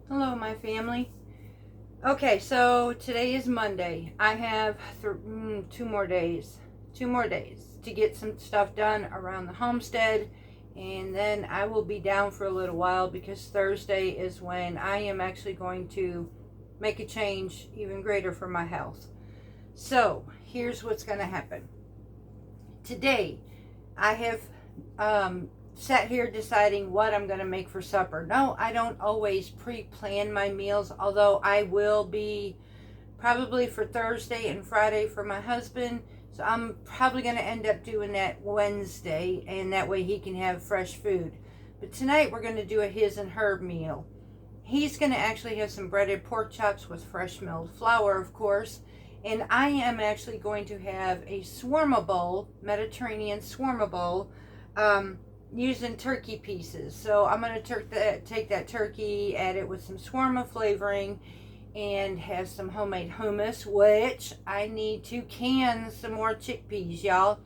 Hello, my family. Okay, so today is Monday. I have two more days to get some stuff done around the homestead, and then I will be down for a little while because Thursday is when I am actually going to make a change even greater for my health. So here's what's going to happen. Today, I have sat here deciding what I'm going to make for supper. No, I don't always pre-plan my meals, although I will be probably for Thursday and Friday for my husband. So I'm probably going to end up doing that Wednesday, and that way he can have fresh food. But tonight we're going to do a his and her meal. He's going to actually have some breaded pork chops with fresh milled flour, of course. And I am actually going to have a shawarma bowl, Mediterranean shawarma bowl, using turkey pieces. So I'm going to take that turkey, add it with some shawarma flavoring, and have some homemade hummus, which I need to can some more chickpeas, y'all.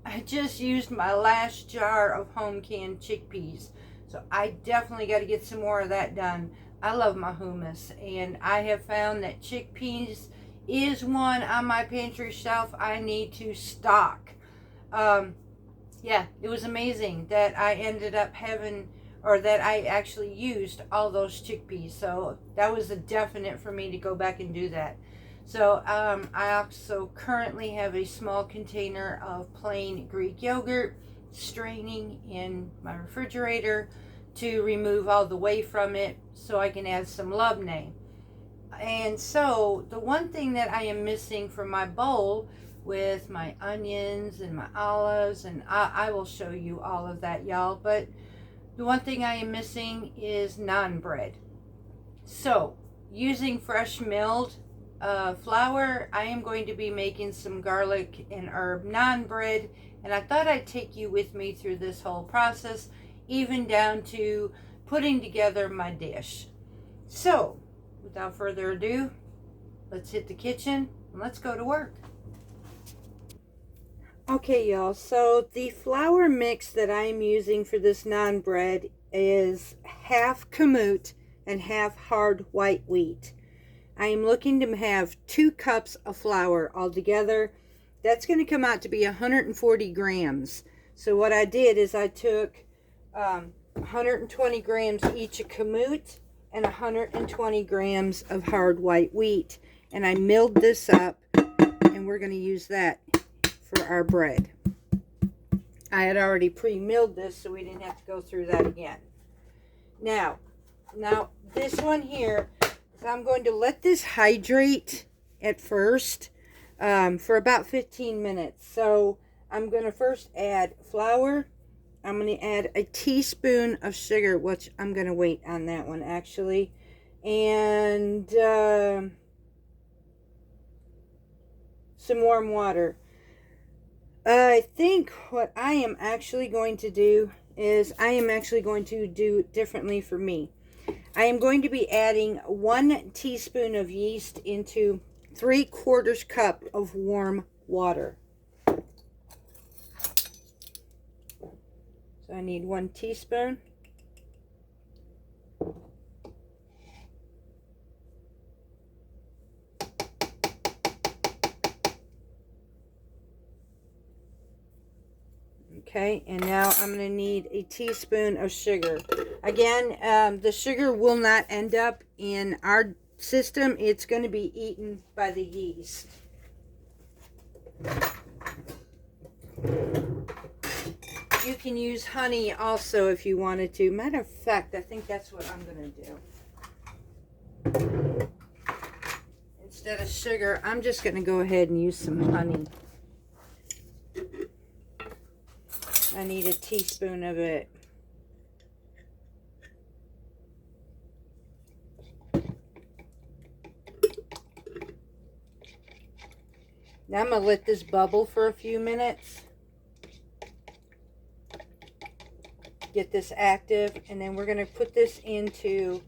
I just used my last jar of home canned chickpeas, so I definitely got to get some more of that done. I love my hummus, and I have found that chickpeas is one on my pantry shelf I need to stock. Yeah, it was amazing that I ended up having, or that I actually used all those chickpeas. So that was a definite for me to go back and do that. So I also currently have a small container of plain Greek yogurt straining in my refrigerator to remove all the whey from it so I can add some labneh. And so the one thing that I am missing from my bowl with my onions and my olives, and I will show you all of that, y'all, but the one thing I am missing is naan bread. So using fresh milled flour, I am going to be making some garlic and herb naan bread, and I thought I'd take you with me through this whole process, even down to putting together my dish. So without further ado, let's hit the kitchen and let's go to work. Okay, y'all, so the flour mix that I'm using for this naan bread is half kamut and half hard white wheat. I am looking to have 2 cups of flour altogether. That's going to come out to be 140 grams. So what I did is I took 120 grams each of kamut and 120 grams of hard white wheat. And I milled this up, and we're going to use that for our bread. I had already pre-milled this, so we didn't have to go through that again. Now this one here, I'm going to let this hydrate at first for about 15 minutes. So I'm going to first add flour. I'm going to add a teaspoon of sugar, which I'm going to wait on that one actually, and some warm water. I think what I am actually going to do is I am actually going to do it differently for me. I am going to be adding 1 teaspoon of yeast into 3/4 cup of warm water. So I need 1 teaspoon. Okay, and now I'm going to need a teaspoon of sugar. Again, the sugar will not end up in our system. It's going to be eaten by the yeast. You can use honey also if you wanted to. Matter of fact, I think that's what I'm going to do. Instead of sugar, I'm just going to go ahead and use some honey. I need a teaspoon of it. Now I'm going to let this bubble for a few minutes. Get this active, and then we're going to put this into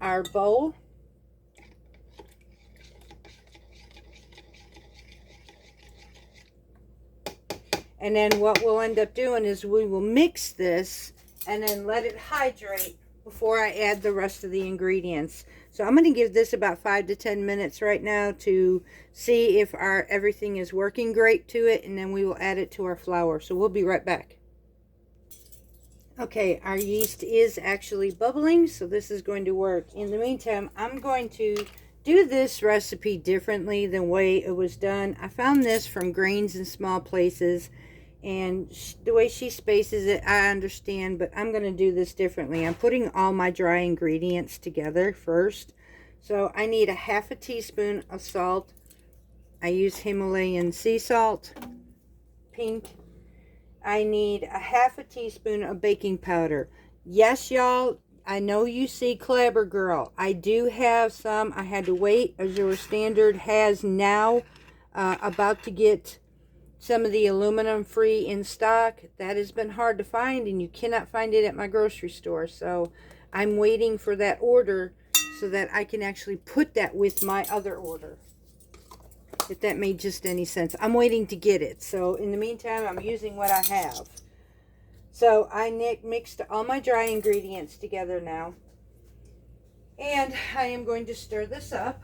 our bowl. And then what we'll end up doing is we will mix this and then let it hydrate before I add the rest of the ingredients. So I'm going to give this about 5 to 10 minutes right now to see if our everything is working great to it, and then we will add it to our flour. So we'll be right back. Okay, our yeast is actually bubbling, so this is going to work. In the meantime, I'm going to do this recipe differently than the way it was done. I found this from Grains in Small Places, and the way she spaces it, I understand, but I'm going to do this differently. I'm putting all my dry ingredients together first. So I need a half a teaspoon of salt. I use Himalayan sea salt, pink. I need a half a teaspoon of baking powder. Yes, y'all, I know you see Clabber Girl. I do have some. I had to wait. Azure Standard has now about to get some of the aluminum free in stock. That has been hard to find, and you cannot find it at my grocery store. So I'm waiting for that order so that I can actually put that with my other order. If that made just any sense. I'm waiting to get it. So in the meantime, I'm using what I have. So I mixed all my dry ingredients together now. And I am going to stir this up.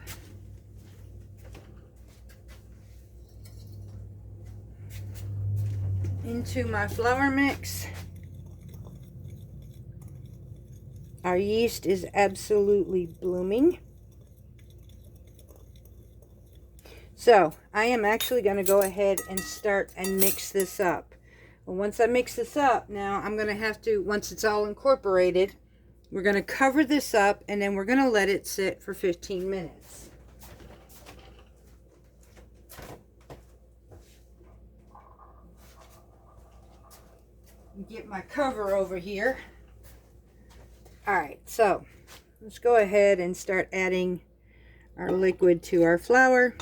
Into my flour mix. Our yeast is absolutely blooming. So I am actually going to go ahead and start and mix this up. Well, once I mix this up, now I'm going to have to, once it's all incorporated, we're going to cover this up, and then we're going to let it sit for 15 minutes. Get my cover over here. Alright, so let's go ahead and start adding our liquid to our flour.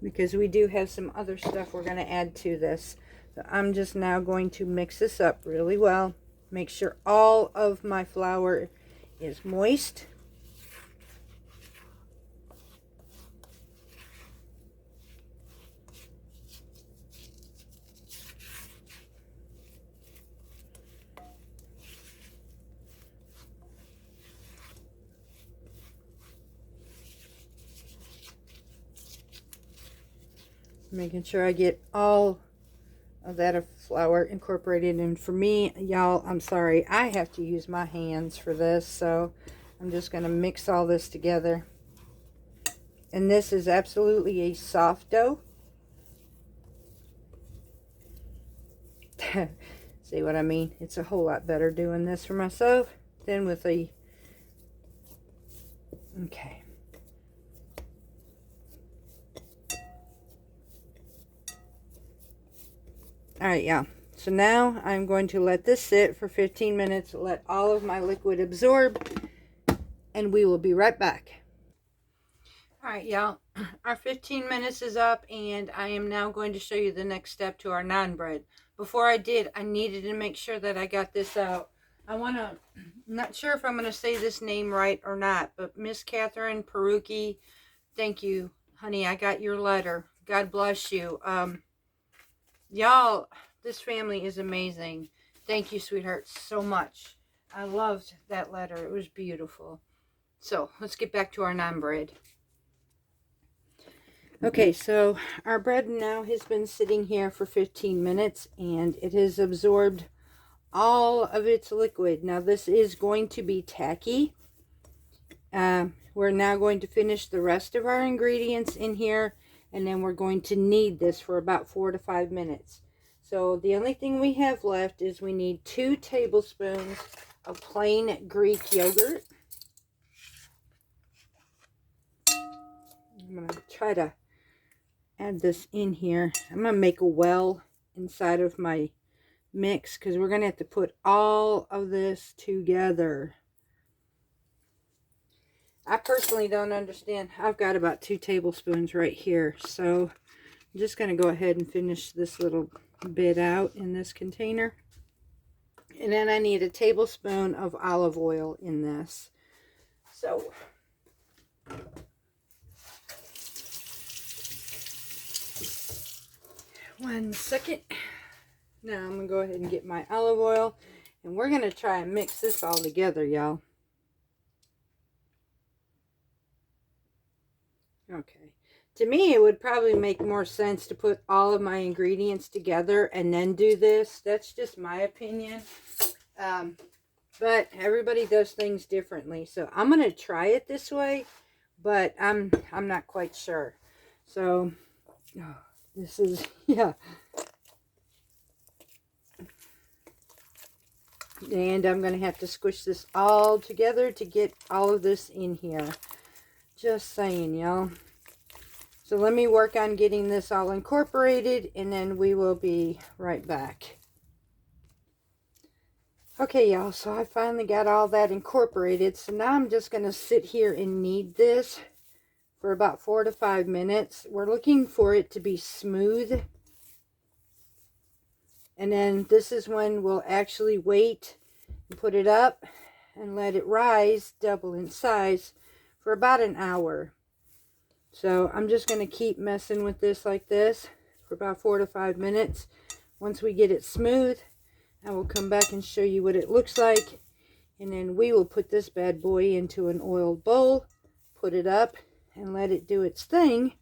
Because we do have some other stuff we're going to add to this. So I'm just now going to mix this up really well. Make sure all of my flour is moist. Making sure I get all of that flour incorporated. And for me, y'all, I'm sorry, I have to use my hands for this. So I'm just going to mix all this together. And this is absolutely a soft dough. See what I mean? It's a whole lot better doing this for myself than with a... Okay. Alright, yeah. So now I'm going to let this sit for 15 minutes, let all of my liquid absorb, and we will be right back. Alright, y'all. Our 15 minutes is up, and I am now going to show you the next step to our naan bread. Before I did, I needed to make sure that I got this out. I'm not sure if I'm going to say this name right or not, but Miss Catherine Peruki, thank you, honey. I got your letter. God bless you. Y'all, this family is amazing. Thank you, sweetheart, so much. I loved that letter. It was beautiful. So, let's get back to our naan bread. Okay, so our bread now has been sitting here for 15 minutes, and it has absorbed all of its liquid. Now, this is going to be tacky. We're now going to finish the rest of our ingredients in here, and then we're going to knead this for about 4 to 5 minutes. So the only thing we have left is we need 2 tablespoons of plain Greek yogurt. I'm going to try to add this in here. I'm going to make a well inside of my mix because we're going to have to put all of this together. I personally don't understand. I've got about 2 tablespoons right here. So I'm just going to go ahead and finish this little bit out in this container. And then I need a tablespoon of olive oil in this. So one second. Now I'm going to go ahead and get my olive oil, and we're going to try and mix this all together, y'all. Okay. To me, it would probably make more sense to put all of my ingredients together and then do this. That's just my opinion. But everybody does things differently. So I'm going to try it this way, but I'm not quite sure. So, this is, yeah. And I'm going to have to squish this all together to get all of this in here. Just saying, y'all. So let me work on getting this all incorporated, and then we will be right back. Okay, y'all, so I finally got all that incorporated. So now I'm just going to sit here and knead this for about 4 to 5 minutes. We're looking for it to be smooth. And then this is when we'll actually wait and put it up and let it rise, double in size, for about an hour. So I'm just going to keep messing with this like this for about 4 to 5 minutes. Once we get it smooth, I will come back and show you what it looks like. And then we will put this bad boy into an oiled bowl, put it up, and let it do its thing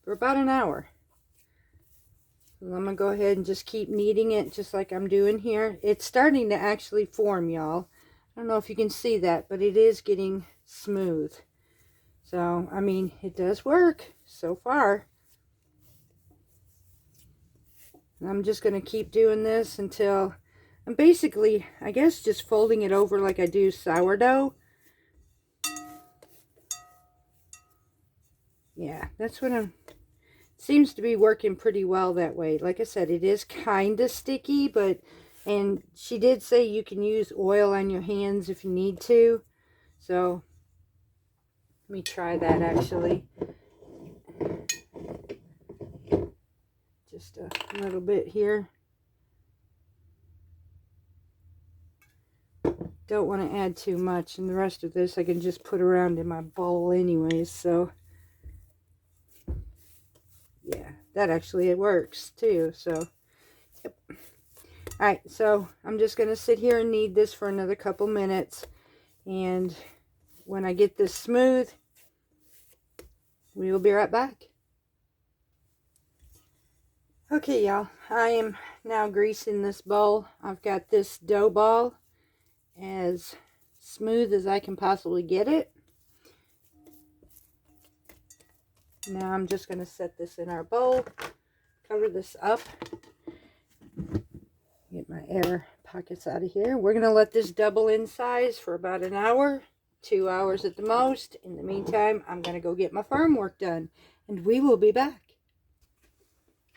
for about an hour. And I'm going to go ahead and just keep kneading it just like I'm doing here. It's starting to actually form, y'all. I don't know if you can see that, but it is getting smooth. So, I mean, it does work so far. And I'm just going to keep doing this until I'm basically, I guess, just folding it over like I do sourdough. Yeah, that's what I'm, seems to be working pretty well that way. Like I said, it is kind of sticky, but, and she did say you can use oil on your hands if you need to. So, let me try that actually. Just a little bit here. Don't want to add too much, and the rest of this I can just put around in my bowl anyways. So yeah, that actually it works too. So yep. All right, so I'm just going to sit here and knead this for another couple minutes, and when I get this smooth, we will be right back. Okay, y'all, I am now greasing this bowl. I've got this dough ball as smooth as I can possibly get it. Now I'm just going to set this in our bowl, cover this up, get my air pockets out of here. We're going to let this double in size for about an hour, 2 hours at the most. In the meantime, I'm going to go get my farm work done, and we will be back.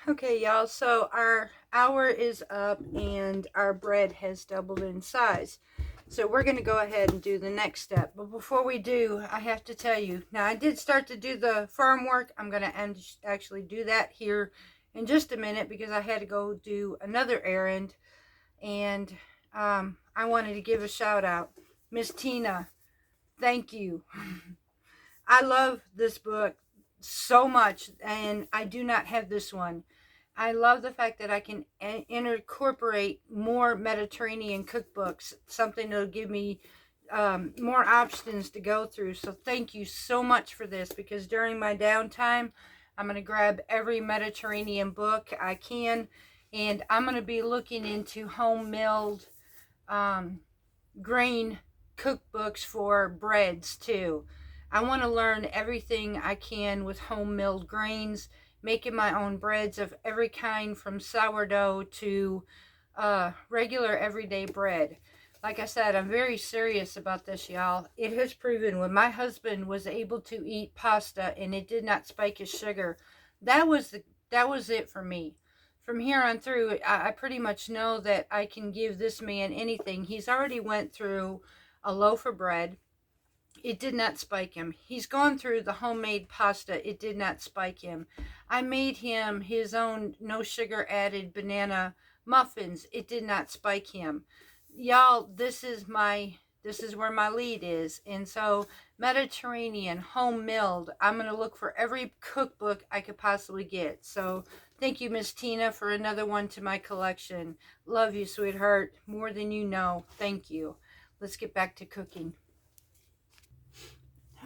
Okay, y'all, so our hour is up and our bread has doubled in size. So we're going to go ahead and do the next step. But before we do, I have to tell you, now I did start to do the farm work. I'm going to actually do that here in just a minute because I had to go do another errand. And I wanted to give a shout out. Miss Tina, thank you. I love this book so much, and I do not have this one. I love the fact that I can incorporate more Mediterranean cookbooks, something that'll give me more options to go through. So thank you so much for this, because during my downtime, I'm going to grab every Mediterranean book I can, and I'm going to be looking into home milled grain cookbooks for breads too. I want to learn everything I can with home milled grains, making my own breads of every kind from sourdough to regular everyday bread. Like I said, I'm very serious about this, y'all. It has proven when my husband was able to eat pasta and it did not spike his sugar, that was it for me. From here on through, I pretty much know that I can give this man anything. He's already went through a loaf of bread. It did not spike him. He's gone through the homemade pasta. It did not spike him. I made him his own no sugar added banana muffins. It did not spike him. Y'all, this is my This is where my lead is. And so Mediterranean, home milled, I'm going to look for every cookbook I could possibly get. So thank you, Miss Tina, for another one to my collection. Love you, sweetheart, more than you know. Thank you. Let's get back to cooking.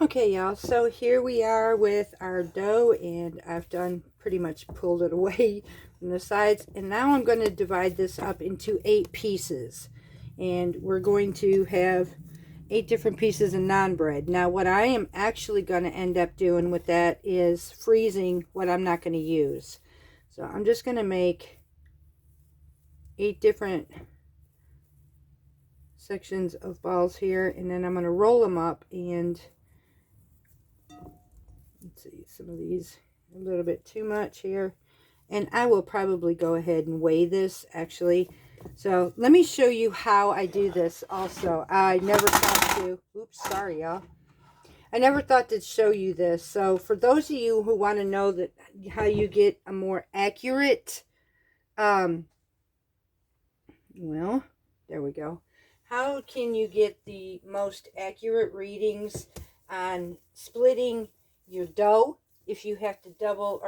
Okay, y'all, so here we are with our dough, and I've done pretty much pulled it away from the sides, and now I'm going to divide this up into 8 pieces, and we're going to have 8 different pieces of naan bread. Now what I am actually going to end up doing with that is freezing what I'm not going to use. So I'm just going to make 8 different sections of balls here, and then I'm going to roll them up, and let's see, some of these a little bit too much here, and I will probably go ahead and weigh this actually. So let me show you how I do this also. I never thought to, oops, sorry y'all, I never thought to show you this. So for those of you who want to know that how you get a more accurate well, there we go, how can you get the most accurate readings on splitting your dough? If you have to double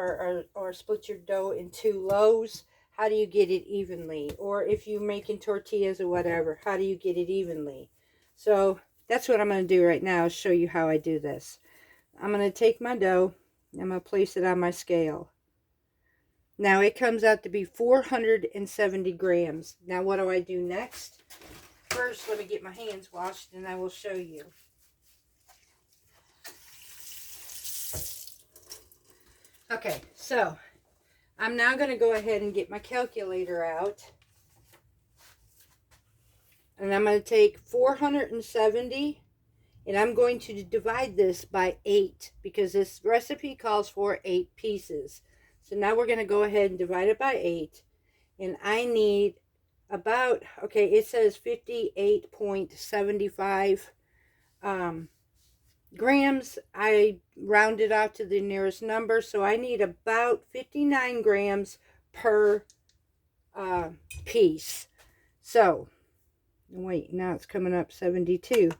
or split your dough in 2 loaves, how do you get it evenly? Or if you're making tortillas or whatever, how do you get it evenly? So that's what I'm going to do right now, is show you how I do this. I'm going to take my dough, I'm going to place it on my scale. Now it comes out to be 470 grams. Now what do I do next? First, let me get my hands washed and I will show you. Okay, so I'm now going to go ahead and get my calculator out. And I'm going to take 470 and I'm going to divide this by 8 because this recipe calls for 8 pieces. So now we're going to go ahead and divide it by 8. And I need about, okay, it says 58.75 grams. I rounded out to the nearest number, so I need about 59 grams per piece. So wait, now it's coming up 72.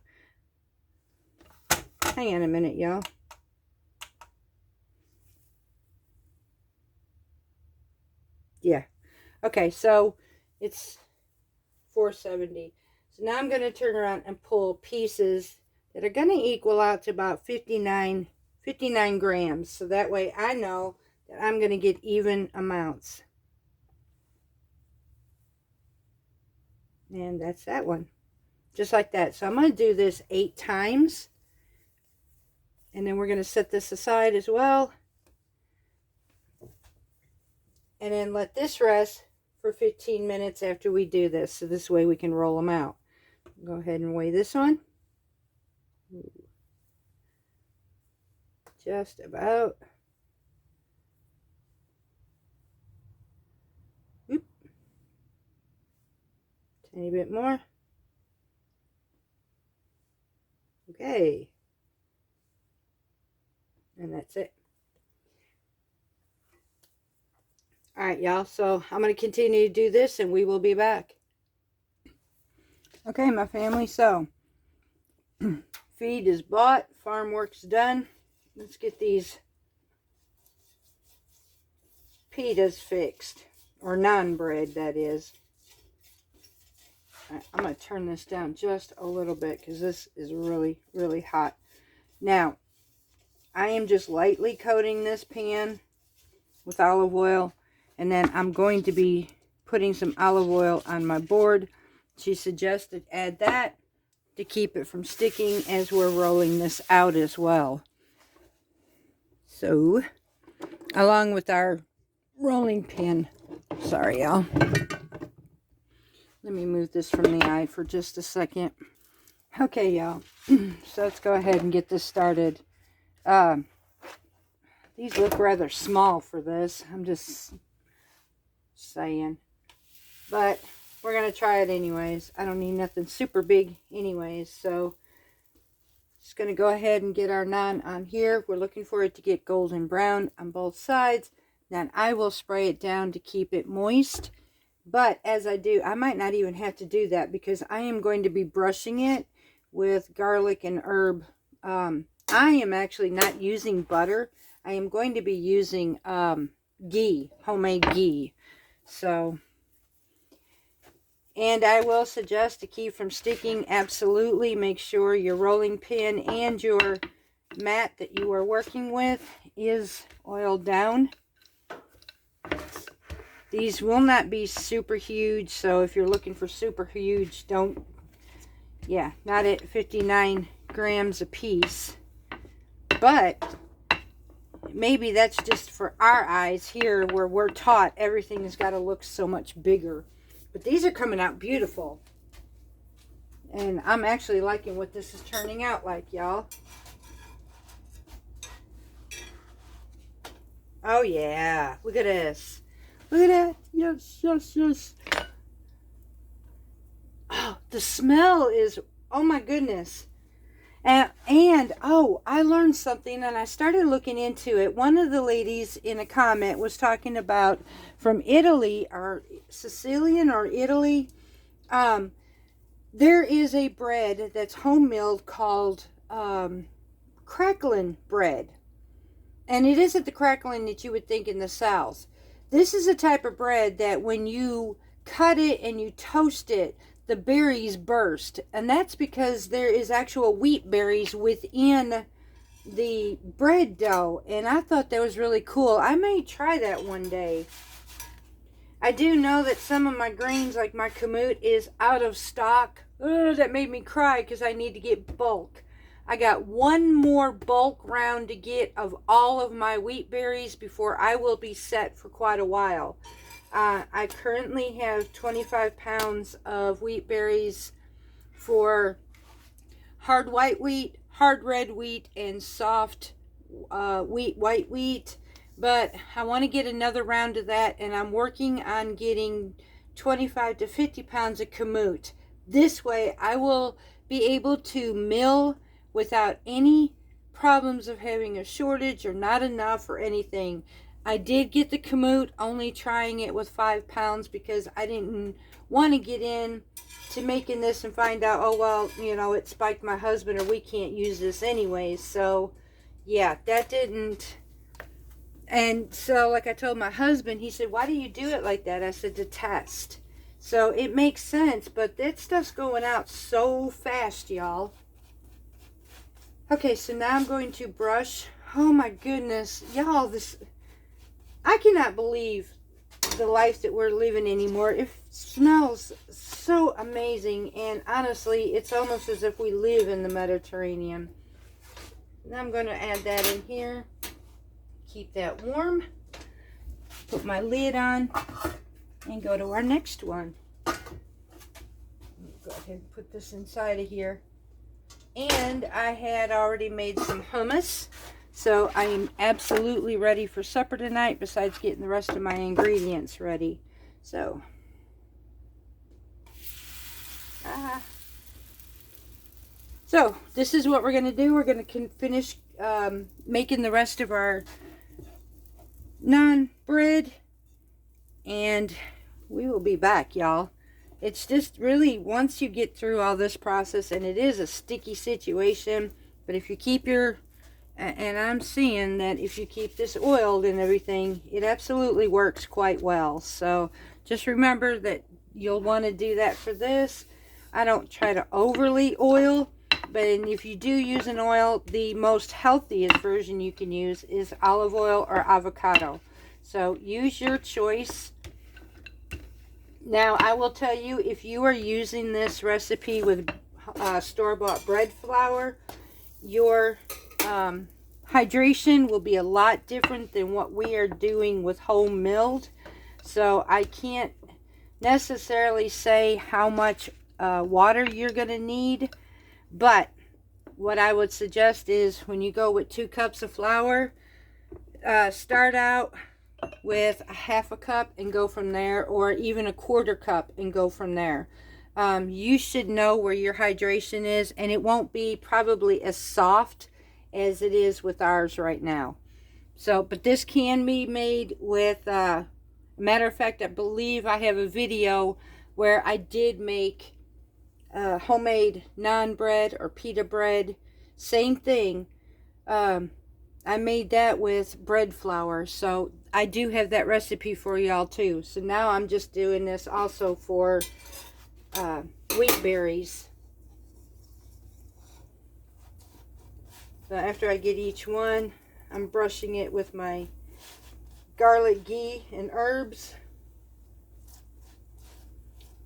Hang on a minute, y'all. Yeah, okay, so it's 470. So now I'm going to turn around and pull pieces that are going to equal out to about 59 grams. So that way I know that I'm going to get even amounts. And that's that one. Just like that. So I'm going to do this 8 times. And then we're going to set this aside as well. And then let this rest for 15 minutes after we do this. So this way we can roll them out. Go ahead and weigh this one. Just about. Oop. Tiny bit more. Okay. And that's it. Alright, y'all. So I'm going to continue to do this and we will be back. Okay, my family. So feed is bought. Farm work's done. Let's get these pitas fixed. Or naan bread, that is. Right, I'm going to turn this down just a little bit because this is really, really hot. Now, I am just lightly coating this pan with olive oil. And then I'm going to be putting some olive oil on my board. She suggested add that to keep it from sticking as we're rolling this out as well. So, along with our rolling pin. Sorry, y'all. Let me move this from the eye for just a second. Okay, y'all. So let's go ahead and get this started. These look rather small for this. I'm just saying. But we're going to try it anyways. I don't need nothing super big anyways. So just going to go ahead and get our naan on here. We're looking for it to get golden brown on both sides. Then I will spray it down to keep it moist. But as I do, I might not even have to do that because I am going to be brushing it with garlic and herb. I am actually not using butter. I am going to be using ghee, homemade ghee. So, and I will suggest to keep from sticking, absolutely make sure your rolling pin and your mat that you are working with is oiled down. These will not be super huge, so if you're looking for super huge, don't, yeah, not at 59 grams a piece. But maybe that's just for our eyes here where we're taught everything's got to look so much bigger. But these are coming out beautiful. And I'm actually liking what this is turning out like, y'all. Oh, yeah. Look at this. Look at that. Yes, yes, yes. Oh, the smell is, oh my goodness. And oh, I learned something and I started looking into it. One of the ladies in a comment was talking about from Italy, or Sicilian or Italy. There is a bread that's home milled called crackling bread. And it isn't the crackling that you would think in the South. This is a type of bread that when you cut it and you toast it, the berries burst. And that's because there is actual wheat berries within the bread dough. And I thought that was really cool. I may try that one day. I do know that some of my grains, like my kamut, is out of stock. That made me cry because I need to get bulk. I got one more bulk round to get of all of my wheat berries before I will be set for quite a while. I currently have 25 pounds of wheat berries for hard white wheat, hard red wheat, and soft white wheat. But I want to get another round of that, and I'm working on getting 25 to 50 pounds of kamut. This way I will be able to mill without any problems of having a shortage or not enough or anything. I did get the kamut, only trying it with 5 pounds because I didn't want to get in to making this and find out, oh, well, you know, it spiked my husband or we can't use this anyways. So, yeah, that didn't. And so, like I told my husband, he said, why do you do it like that? I said, to test. So, it makes sense, but that stuff's going out so fast, y'all. Okay, so now I'm going to brush. Oh, my goodness. Y'all, this... I cannot believe the life that we're living anymore. It smells so amazing, and honestly, it's almost as if we live in the Mediterranean. Now I'm going to add that in here. Keep that warm. Put my lid on and go to our next one. Go ahead and put this inside of here. And I had already made some hummus. So I am absolutely ready for supper tonight, besides getting the rest of my ingredients ready. So, this is what we're going to do. We're going to finish making the rest of our naan bread, and we will be back, y'all. It's just really, once you get through all this process, and it is a sticky situation, but if you keep your... And I'm seeing that if you keep this oiled and everything, it absolutely works quite well. So just remember that you'll want to do that for this. I don't try to overly oil, but if you do use an oil, the most healthiest version you can use is olive oil or avocado. So use your choice. Now I will tell you, if you are using this recipe with store-bought bread flour, your hydration will be a lot different than what we are doing with home milled. So I can't necessarily say how much water you're going to need, but what I would suggest is when you go with 2 cups of flour, start out with a half a cup and go from there, or even a 1/4 cup and go from there. You should know where your hydration is, and it won't be probably as soft as it is with ours right now. So, but this can be made with, matter of fact, I believe I have a video where I did make homemade naan bread or pita bread. Same thing. I made that with bread flour, so I do have that recipe for y'all too. So now I'm just doing this also for wheat berries. So after I get each one, I'm brushing it with my garlic, ghee, and herbs.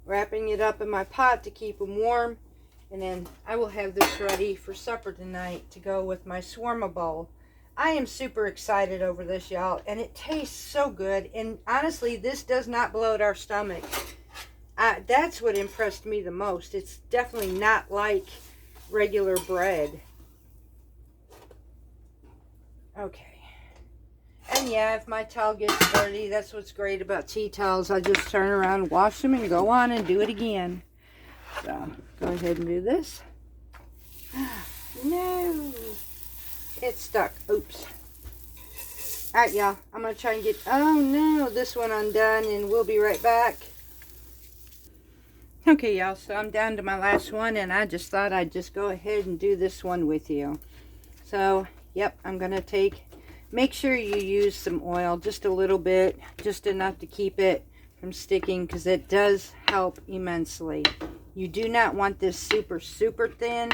Wrapping it up in my pot to keep them warm. And then I will have this ready for supper tonight to go with my shawarma bowl. I am super excited over this, y'all. And it tastes so good. And honestly, this does not bloat our stomach. That's what impressed me the most. It's definitely not like regular bread. Okay. And yeah, if my towel gets dirty, that's what's great about tea towels. I just turn around, wash them, and go on and do it again. So, go ahead and do this. No. It's stuck. Oops. Alright, y'all. I'm going to try and get, oh no, this one undone, and we'll be right back. Okay, y'all. So, I'm down to my last one, and I just thought I'd just go ahead and do this one with you. So, yep, I'm going to make sure you use some oil, just a little bit, just enough to keep it from sticking, because it does help immensely. You do not want this super, super thin,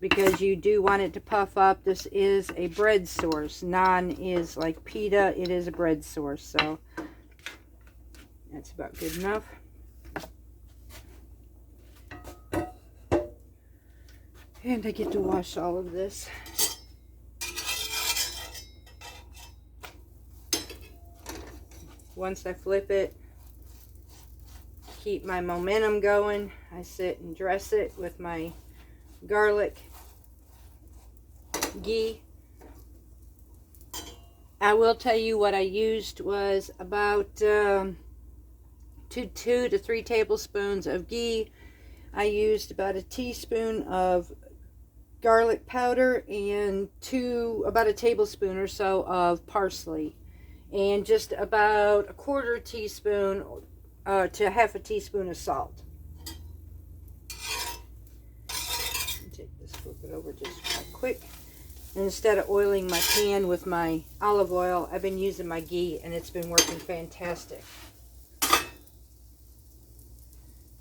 because you do want it to puff up. This is a bread source. Naan is like pita. It is a bread source, so that's about good enough. And I get to wash all of this. Once I flip it, keep my momentum going, I sit and dress it with my garlic, ghee. I will tell you what I used was about 2 to 3 tablespoons of ghee. I used about a teaspoon of garlic powder and about a tablespoon or so of parsley, and just about a 1/4 teaspoon to 1/2 teaspoon of salt. Take this, flip it over just real quick. And instead of oiling my pan with my olive oil, I've been using my ghee, and it's been working fantastic.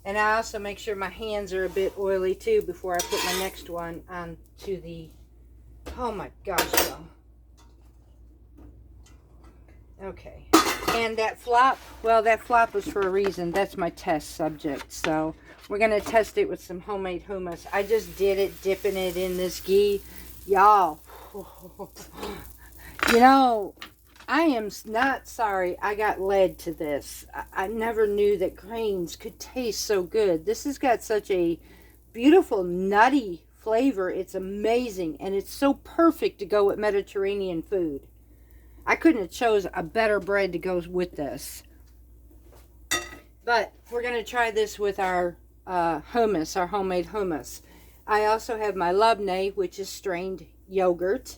And I also make sure my hands are a bit oily too before I put my next one on to the, oh my gosh, y'all. Okay. And that flop, well, that flop was for a reason. That's my test subject. So we're going to test it with some homemade hummus. I just did it, dipping it in this ghee. Y'all, you know, I am not sorry I got led to this. I never knew that grains could taste so good. This has got such a beautiful nutty flavor. It's amazing, and it's so perfect to go with Mediterranean food. I couldn't have chose a better bread to go with this. But we're going to try this with our hummus, our homemade hummus. I also have my labneh, which is strained yogurt.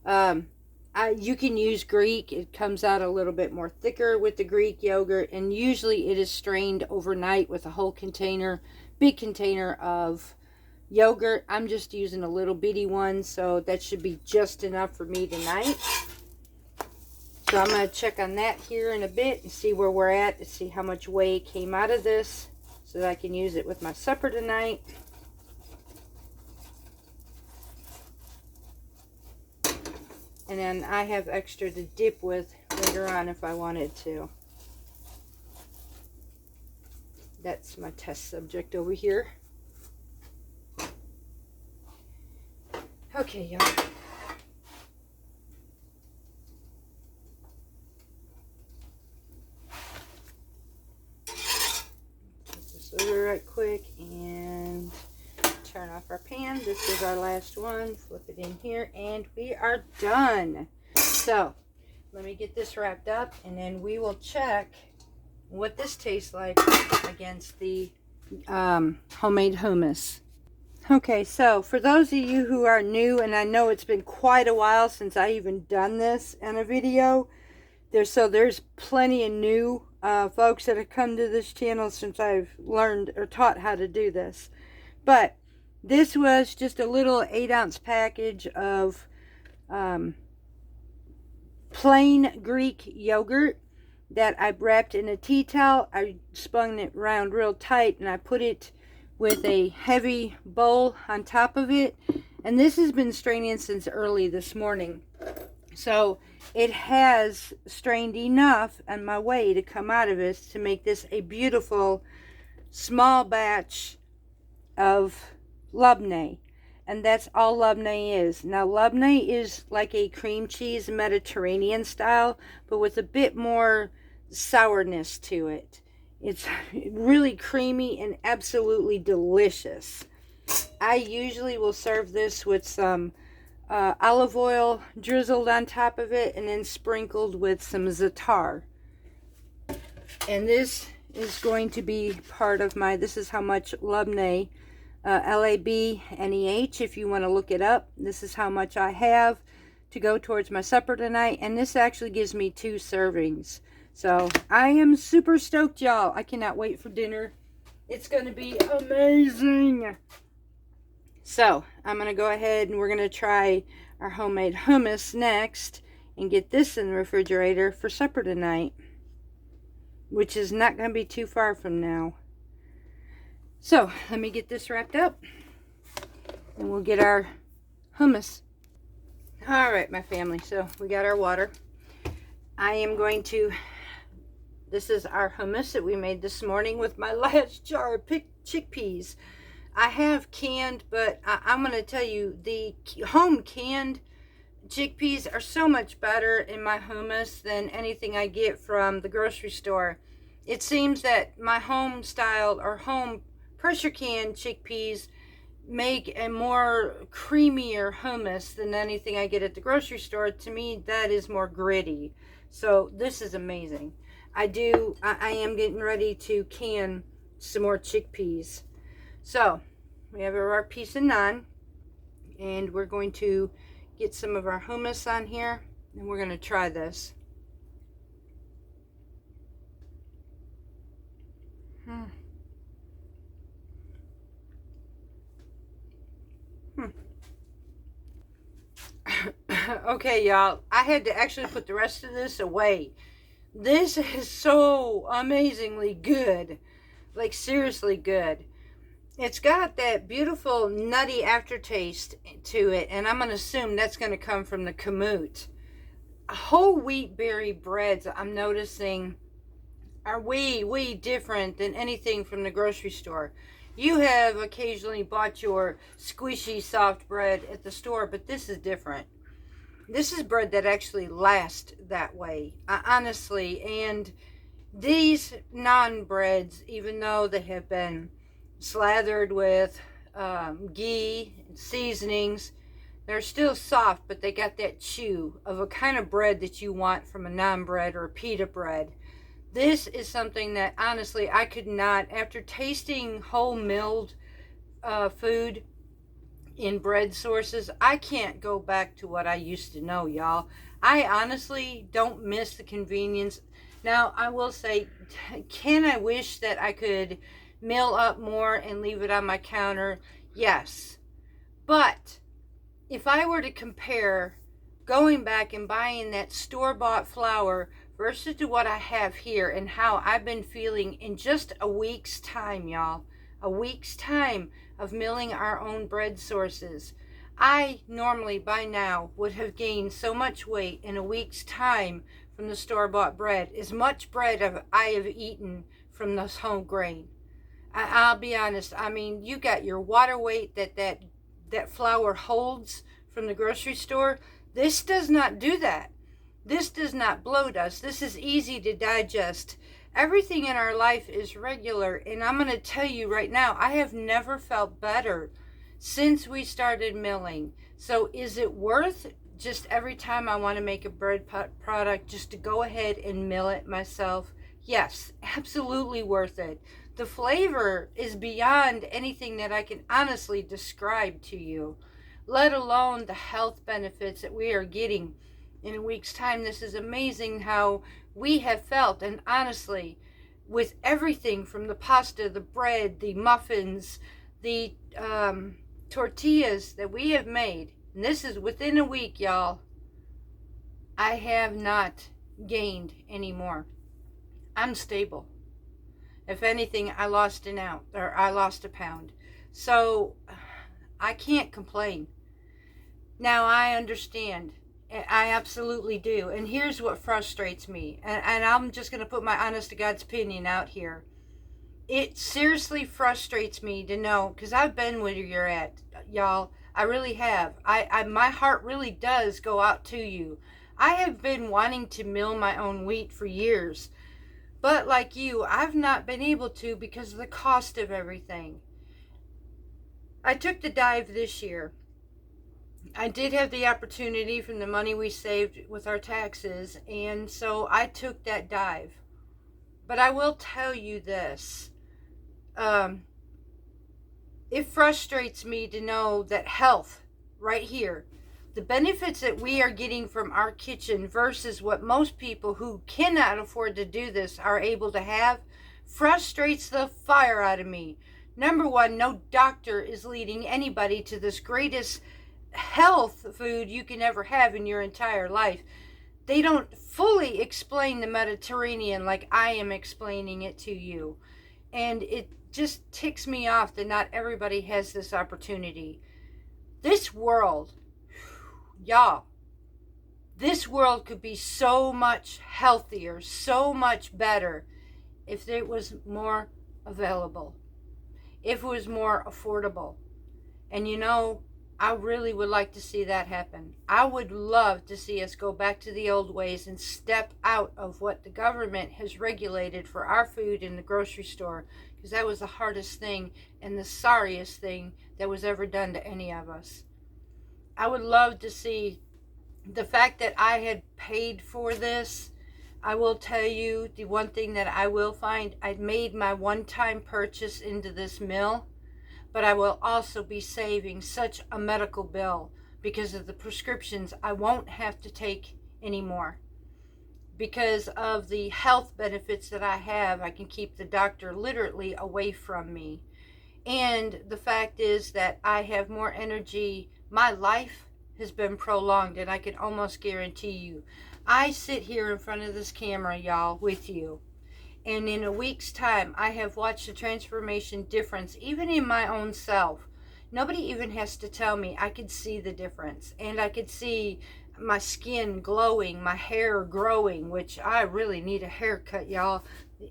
You can use Greek. It comes out a little bit more thicker with the Greek yogurt, and usually it is strained overnight with a whole container, big container of yogurt. I'm just using a little bitty one, so that should be just enough for me tonight. So I'm going to check on that here in a bit and see where we're at, and see how much whey came out of this so that I can use it with my supper tonight. And then I have extra to dip with later on if I wanted to. That's my test subject over here. Okay, y'all. Put this over right quick and turn off our pan. This is our last one. Flip it in here and we are done. So let me get this wrapped up, and then we will check what this tastes like against the homemade hummus. Okay, so for those of you who are new, and I know it's been quite a while since I even done this in a video, there's plenty of new folks that have come to this channel since I've learned or taught how to do this. But this was just a little 8-ounce package of plain Greek yogurt that I wrapped in a tea towel. I spun it around real tight, and I put it with a heavy bowl on top of it. And this has been straining since early this morning. So it has strained enough on my way to come out of this to make this a beautiful small batch of labneh. And that's all labneh is. Now, labneh is like a cream cheese Mediterranean style, but with a bit more sourness to it. It's really creamy and absolutely delicious. I usually will serve this with some olive oil drizzled on top of it and then sprinkled with some za'atar. And this is going to be part of my, this is how much labneh, Labneh, if you want to look it up. This is how much I have to go towards my supper tonight. And this actually gives me 2 servings. So I am super stoked, y'all. I cannot wait for dinner. It's going to be amazing. So I'm going to go ahead and we're going to try our homemade hummus next and get this in the refrigerator for supper tonight, which is not going to be too far from now. So let me get this wrapped up and we'll get our hummus. All right, my family. So we got our water. I am going to, this is our hummus that we made this morning with my last jar of chickpeas. I have canned, but I'm going to tell you, the home canned chickpeas are so much better in my hummus than anything I get from the grocery store. It seems that my home style or home pressure can chickpeas make a more creamier hummus than anything I get at the grocery store. To me, that is more gritty. So this is amazing. I am getting ready to can some more chickpeas. So we have our piece of naan, and we're going to get some of our hummus on here, and we're going to try this. Okay, y'all, I had to actually put the rest of this away. This is so amazingly good. Like, seriously good. It's got that beautiful nutty aftertaste to it, and I'm going to assume that's going to come from the kamut. Whole wheat berry breads, I'm noticing, are way different than anything from the grocery store. You have occasionally bought your squishy soft bread at the store, but this is different. This is bread that actually lasts that way, honestly. And these naan breads, even though they have been slathered with ghee and seasonings, they're still soft, but they got that chew of a kind of bread that you want from a naan bread or a pita bread. This is something that, honestly, I could not, after tasting whole milled food in bread sources, I can't go back to what I used to know, y'all. I honestly don't miss the convenience. Now, I will say, can I wish that I could mill up more and leave it on my counter? Yes. But if I were to compare going back and buying that store-bought flour versus to what I have here and how I've been feeling in just a week's time, y'all, a week's time of milling our own bread sources, I normally by now would have gained so much weight in a week's time from the store-bought bread, as much bread I have eaten from this whole grain. I'll be honest, I mean, you got your water weight that flour holds from the grocery store. This does not do that. This does not bloat us. This is easy to digest. Everything in our life is regular, and I'm going to tell you right now, I have never felt better since we started milling. So is it worth just every time I want to make a bread product just to go ahead and mill it myself? Yes, absolutely worth it. The flavor is beyond anything that I can honestly describe to you, let alone the health benefits that we are getting in a week's time. This is amazing how we have felt, and honestly, with everything from the pasta, the bread, the muffins, The tortillas that we have made, and this is within a week, y'all, I have not gained anymore. I'm stable. If anything, I lost an ounce, or I lost a pound. So I can't complain. Now I understand. I absolutely do. And here's what frustrates me. And I'm just going to put my honest to God's opinion out here. It seriously frustrates me to know, because I've been where you're at, y'all. I really have. My heart really does go out to you. I have been wanting to mill my own wheat for years. But like you, I've not been able to because of the cost of everything. I took the dive this year. I did have the opportunity from the money we saved with our taxes, and so I took that dive. But I will tell you this. It frustrates me to know that health, right here, the benefits that we are getting from our kitchen versus what most people who cannot afford to do this are able to have, frustrates the fire out of me. Number one, no doctor is leading anybody to this greatest health food you can ever have in your entire life. They don't fully explain the Mediterranean like I am explaining it to you. And it just ticks me off that not everybody has this opportunity. This world, y'all, this world could be so much healthier, so much better if it was more available, if it was more affordable. And you know, I really would like to see that happen. I would love to see us go back to the old ways and step out of what the government has regulated for our food in the grocery store, because that was the hardest thing and the sorriest thing that was ever done to any of us. I would love to see the fact that I had paid for this. I will tell you the one thing that I will find, I've made my one-time purchase into this mill, but I will also be saving such a medical bill because of the prescriptions I won't have to take anymore. Because of the health benefits that I have, I can keep the doctor literally away from me. And the fact is that I have more energy. My life has been prolonged, and I can almost guarantee you, I sit here in front of this camera, y'all, with you. And in a week's time, I have watched a transformation difference, even in my own self. Nobody even has to tell me. I could see the difference. And I could see my skin glowing, my hair growing, which I really need a haircut, y'all.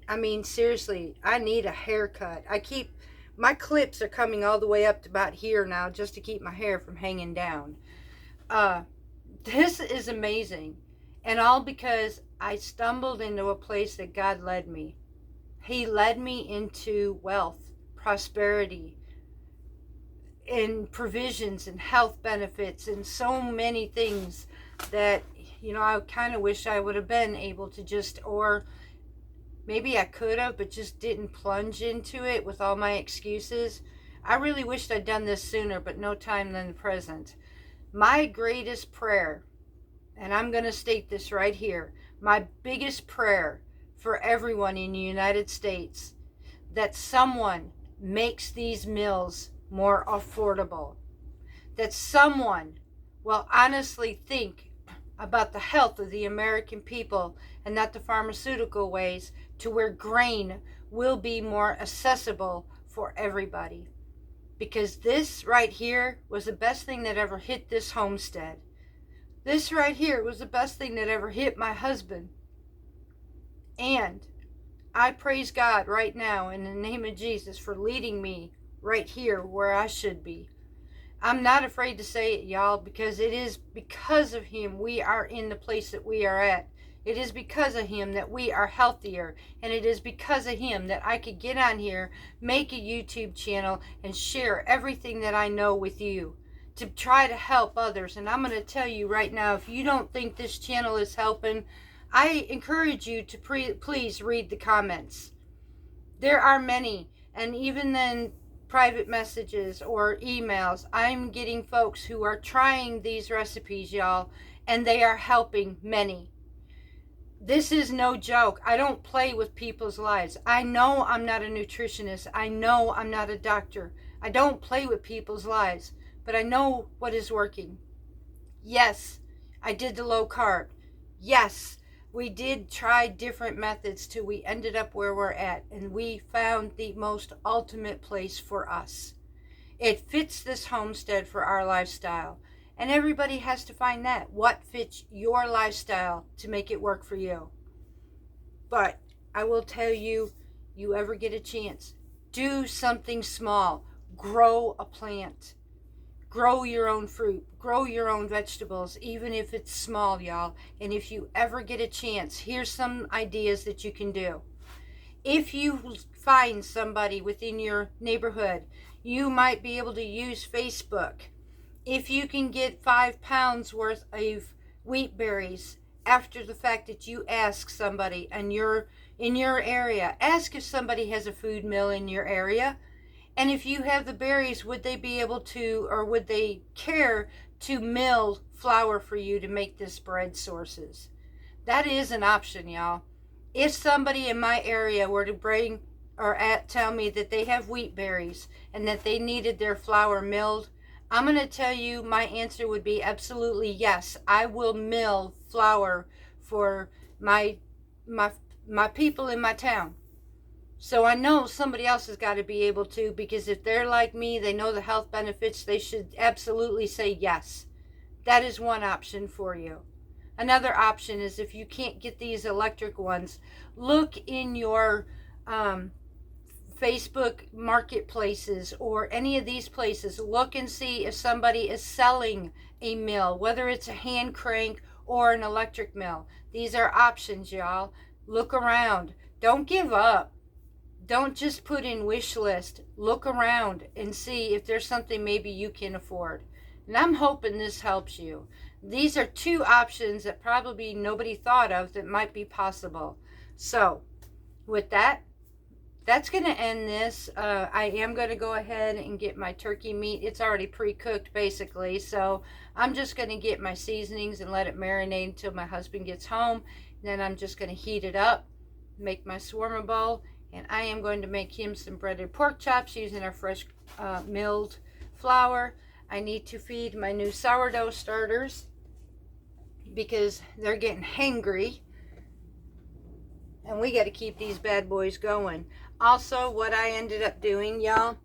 I mean, seriously, I need a haircut. My clips are coming all the way up to about here now just to keep my hair from hanging down. This is amazing. And all because I stumbled into a place that God led me. He led me into wealth, prosperity, and provisions and health benefits and so many things that, you know, I kind of wish I would have been able to just, or maybe I could have, but just didn't plunge into it with all my excuses. I really wished I'd done this sooner, but no time than the present. My greatest prayer, and I'm going to state this right here, my biggest prayer for everyone in the United States, that someone makes these meals more affordable. That someone will honestly think about the health of the American people and not the pharmaceutical ways, to where grain will be more accessible for everybody. Because this right here was the best thing that ever hit this homestead. This right here was the best thing that ever hit my husband. And I praise God right now in the name of Jesus for leading me right here where I should be. I'm not afraid to say it, y'all, because it is because of Him we are in the place that we are at. It is because of Him that we are healthier. And it is because of Him that I could get on here, make a YouTube channel, and share everything that I know with you, to try to help others. And I'm going to tell you right now, if you don't think this channel is helping, I encourage you to please read the comments. There are many, and even then private messages or emails, I'm getting folks who are trying these recipes, y'all, and they are helping many. This is no joke. I don't play with people's lives. I know I'm not a nutritionist. I know I'm not a doctor. I don't play with people's lives, but I know what is working. Yes, I did the low carb. Yes, we did try different methods till we ended up where we're at, and we found the most ultimate place for us. It fits this homestead for our lifestyle. And everybody has to find that. What fits your lifestyle to make it work for you? But I will tell you, you ever get a chance, do something small. Grow a plant. Grow your own fruit. Grow your own vegetables, even if it's small, y'all. And if you ever get a chance, here's some ideas that you can do. If you find somebody within your neighborhood, you might be able to use Facebook. If you can get 5 pounds worth of wheat berries after the fact that you ask somebody in your area, ask if somebody has a food mill in your area. And if you have the berries, would they be able to, or would they care to mill flour for you to make this bread sources? That is an option, y'all. If somebody in my area were to bring or tell me that they have wheat berries and that they needed their flour milled, I'm going to tell you my answer would be absolutely yes. I will mill flour for my people in my town. So I know somebody else has got to be able to, because if they're like me, they know the health benefits, they should absolutely say yes. That is one option for you. Another option is, if you can't get these electric ones, look in your Facebook marketplaces or any of these places. Look and see if somebody is selling a mill, whether it's a hand crank or an electric mill. These are options, y'all. Look around. Don't give up. Don't just put in wish list. Look around and see if there's something maybe you can afford. And I'm hoping this helps you. These are two options that probably nobody thought of that might be possible. So with that, that's going to end this. I am going to go ahead and get my turkey meat. It's already pre-cooked basically. So I'm just going to get my seasonings and let it marinate until my husband gets home. Then I'm just going to heat it up, make my shawarma bowl, and I am going to make him some breaded pork chops using our fresh milled flour. I need to feed my new sourdough starters because they're getting hangry. And we got to keep these bad boys going. Also, what I ended up doing, y'all,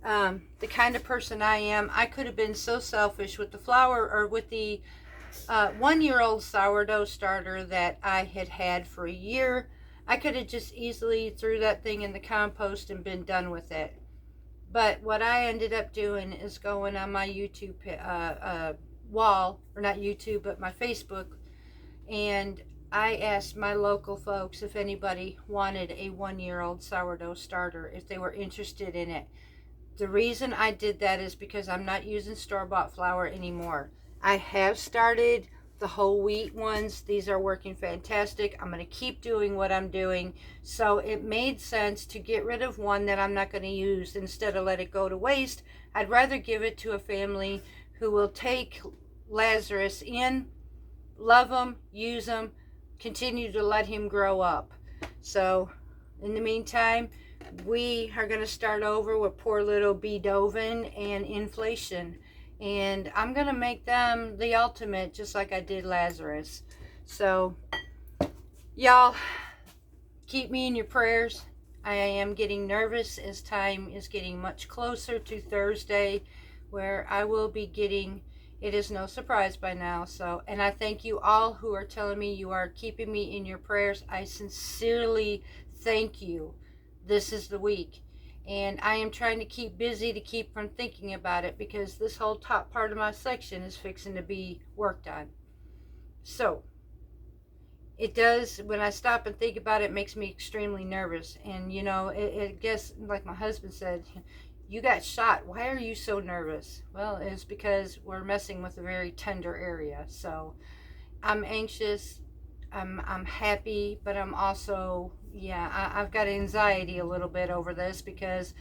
the kind of person I am, I could have been so selfish with the flour, or with the 1-year-old sourdough starter that I had for a year. I could have just easily threw that thing in the compost and been done with it. But what I ended up doing is going on my YouTube wall, or not YouTube, but my Facebook, and I asked my local folks if anybody wanted a 1-year-old sourdough starter, if they were interested in it. The reason I did that is because I'm not using store-bought flour anymore. I have started the whole wheat ones. These are working fantastic. I'm going to keep doing what I'm doing. So it made sense to get rid of one that I'm not going to use instead of let it go to waste. I'd rather give it to a family who will take Lazarus in, love him, use him, continue to let him grow up. So in the meantime, we are going to start over with poor little Beethoven and inflation. And I'm going to make them the ultimate, just like I did Lazarus. So, y'all, keep me in your prayers. I am getting nervous as time is getting much closer to Thursday, where I will be getting, it is no surprise by now. So, and I thank you all who are telling me you are keeping me in your prayers. I sincerely thank you. This is the week. And I am trying to keep busy to keep from thinking about it, because this whole top part of my section is fixing to be worked on. So, it does, when I stop and think about it, it makes me extremely nervous. And, you know, it gets, like my husband said, you got shot. Why are you so nervous? Well, it's because we're messing with a very tender area. So, I'm anxious. I'm happy, but I'm also, I've got anxiety a little bit over this, because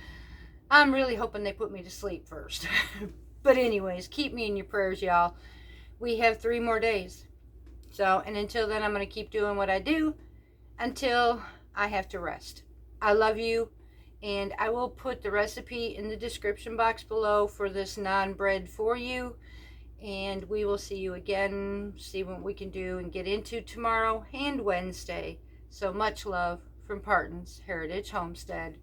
I'm really hoping they put me to sleep first. But anyways, keep me in your prayers, y'all. We have 3 more days. So, and until then, I'm going to keep doing what I do until I have to rest. I love you, and I will put the recipe in the description box below for this naan bread for you. And we will see you again, see what we can do and get into tomorrow and Wednesday. So much love from Parton's Heritage Homestead.